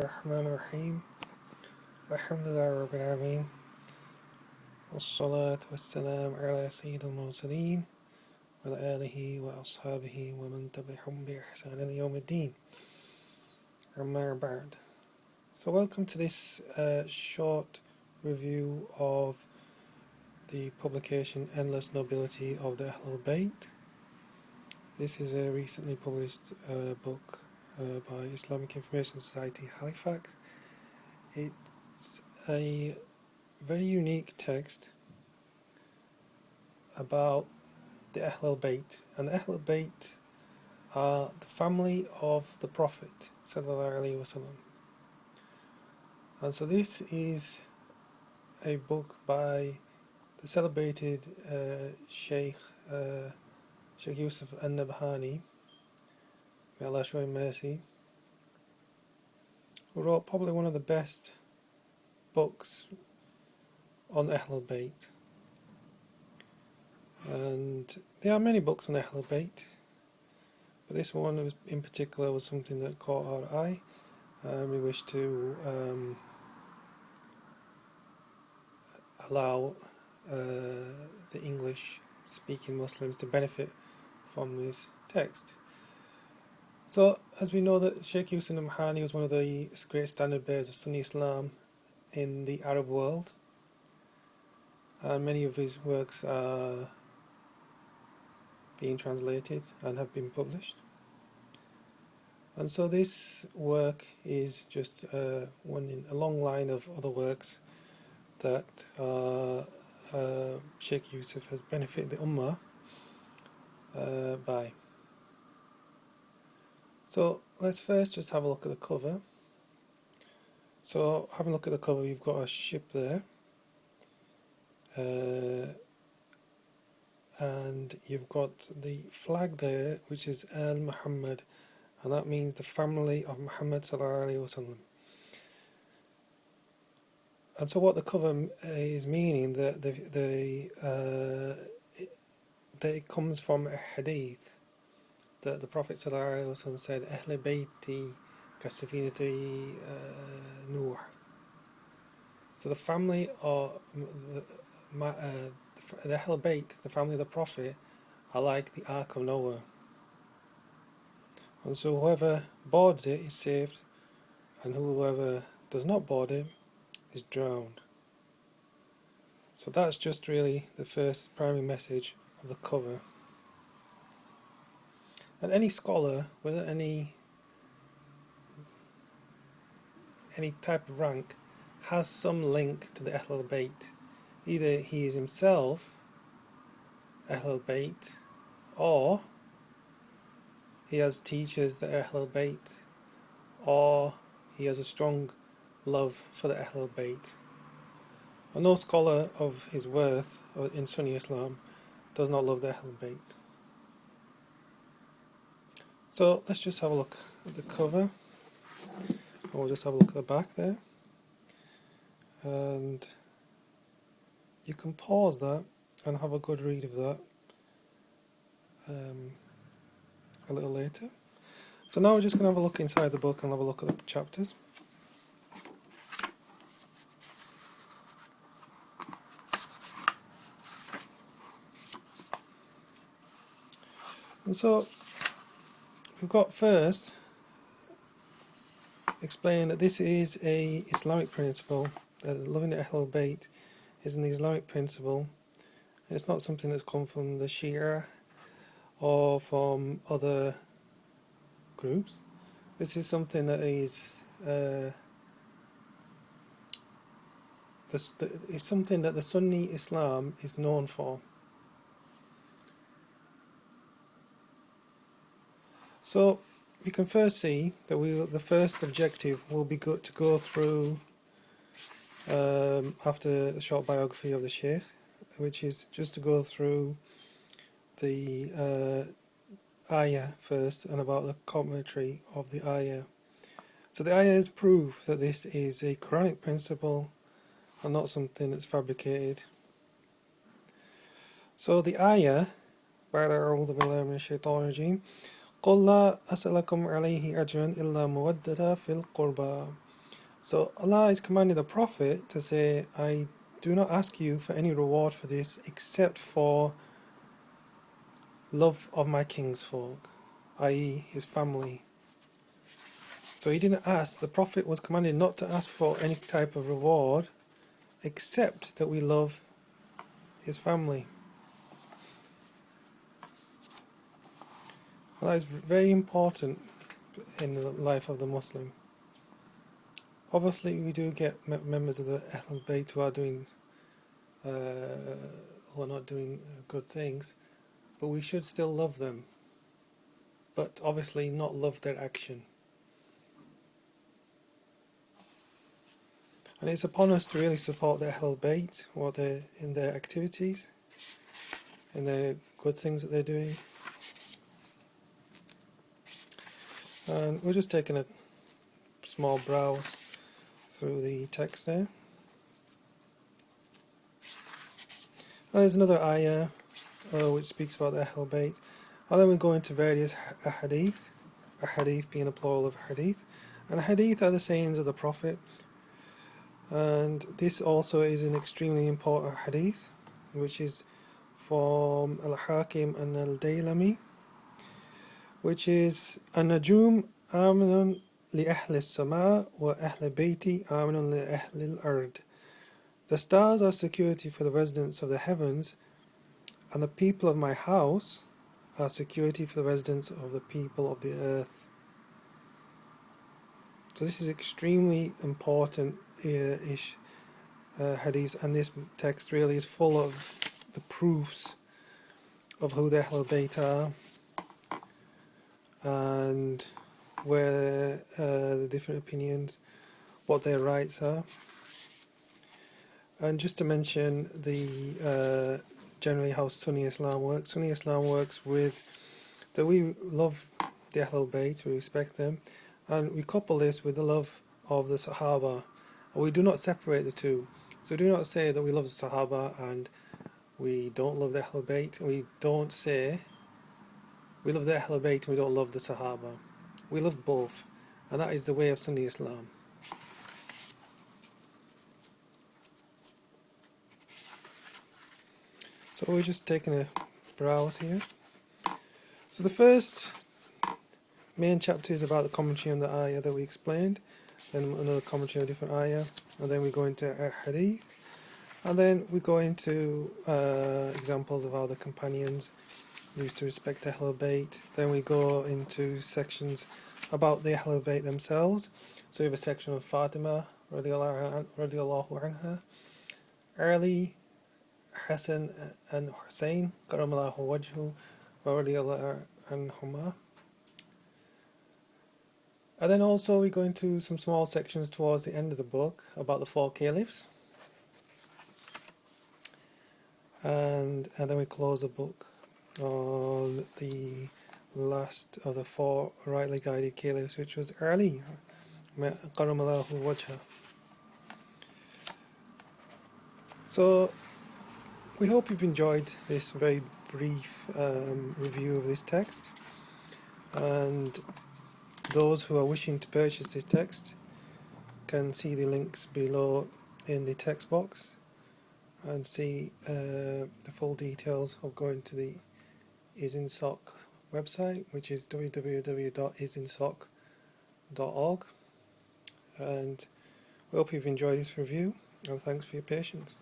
الرحمن الرحيم الحمد لله رب العالمين والصلاة والسلام على سيد المرسلين وعلى آله وأصحابه ومن تبعهم بإحسان إلى يوم الدين أما بعد. So welcome to this short review of the publication Endless Nobility of the Ahl Al-Bayt. This is a recently published book by Islamic Information Society Halifax. It's a very unique text about the Ahl Al-Bayt, and the Ahl Al-Bayt are the family of the Prophet Sallallahu Alaihi Wasallam. And so this is a book by the celebrated Sheikh Yusuf Al-Nabahani, may Allah show him mercy, who wrote probably one of the best books on Ahl Al-Bayt. And there are many books on Ahl Al-Bayt, but this one in particular was something that caught our eye, and we wish to allow the English speaking Muslims to benefit from this text. So, as we know, that Sheikh Yusuf Al-Nabahani was one of the great standard bearers of Sunni Islam in the Arab world, and many of his works are being translated and have been published. And so this work is just one in a long line of other works that Sheikh Yusuf has benefited the Ummah by. So let's first just have a look at the cover. So having a look at the cover, you've got a ship there, and you've got the flag there, which is Al Muhammad, and that means the family of Muhammad Sallallahu Alaihi Wasallam. And so what the cover is meaning, that it comes from a hadith that the Prophet Sallallahu Alaihi Wasallam said, Ahl Bayti kasafinati Nuh. So the family of the Ahl Bayt, the family of the Prophet, are like the Ark of Noah. And so whoever boards it is saved, and whoever does not board it is drowned. So that's just really the first primary message of the cover. And any scholar, whether any type of rank, has some link to the Ahl Al-Bayt. Either he is himself Ahl Al-Bayt, or he has teachers that are Ahl Al-Bayt, or he has a strong love for the Ahl Al-Bayt. And no scholar of his worth in Sunni Islam does not love the Ahl Al-Bayt. So let's just have a look at the cover. We'll just have a look at the back there, and you can pause that and have a good read of that a little later. So now we're just going to have a look inside the book and have a look at the chapters. And so we've got first explaining that this is a Islamic principle, that loving the Ahl Al-Bayt is an Islamic principle. It's not something that's come from the Shia or from other groups. This is something that is it's something that the Sunni Islam is known for. So you can first see that the first objective will be to go through, after a short biography of the Sheikh, which is just to go through the ayah first and about the commentary of the ayah. So the ayah is proof that this is a Quranic principle and not something that's fabricated. So the ayah, بعد أعوذ بالله من الشيطان الرجيم قل لا أسألكم عليه أجرا إلا مودة في القربى. So Allah is commanding the Prophet to say, I do not ask you for any reward for this except for love of my king's folk, i.e. his family. So he didn't ask, the Prophet was commanded not to ask for any type of reward except that we love his family. And that is very important in the life of the Muslim. Obviously we do get members of the Ahl Al-Bayt who are not doing good things, but we should still love them, but obviously not love their action. And it's upon us to really support the Ahl Al-Bayt, in their activities, in their good things that they're doing. And we're just taking a small browse through the text there. And there's another ayah which speaks about the Ahl Al-Bayt. And then we go into various hadith, a hadith being a plural of hadith. And hadith are the sayings of the Prophet. And this also is an extremely important hadith, which is from Al-Hakim and Al-Daylami, which is النجوم آمن لأهل السماء وأهل بيتي آمن لأهل الأرض. The stars are security for the residents of the heavens, and the people of my house are security for the residents of the people of the earth. So this is extremely important hadith, and this text really is full of the proofs of who the Ahl Al-Bayt are, and where the different opinions, what their rights are. And just to mention generally how Sunni Islam works. Sunni Islam works with that we love the Ahl Al-Bayt, we respect them, and we couple this with the love of the Sahaba. And we do not separate the two. So do not say that we love the Sahaba and we don't love the Ahl Al-Bayt. We don't say we love the Ahl Al-Bayt and we don't love the Sahaba. We love both, and that is the way of Sunni Islam. So we're just taking a browse here. So the first main chapter is about the commentary on the ayah that we explained, then another commentary on a different ayah, and then we go into a hadith, and then we go into examples of how the companions used to respect Ahl Al-Bayt. Then we go into sections about the Ahl Al-Bayt themselves. So we have a section on Fatima radiallahu anha, Ali, Hassan and Hussein karamallahu wajhu wa radiallahu anhuma. And then also we go into some small sections towards the end of the book about the four caliphs, and then we close the book on the last of the four rightly guided caliphs, which was Ali karamallahu wajha. So we hope you've enjoyed this very brief review of this text, and those who are wishing to purchase this text can see the links below in the text box and see the full details of going to the ISINSOC website, which is www.isinsoc.org. And we hope you've enjoyed this review, and thanks for your patience.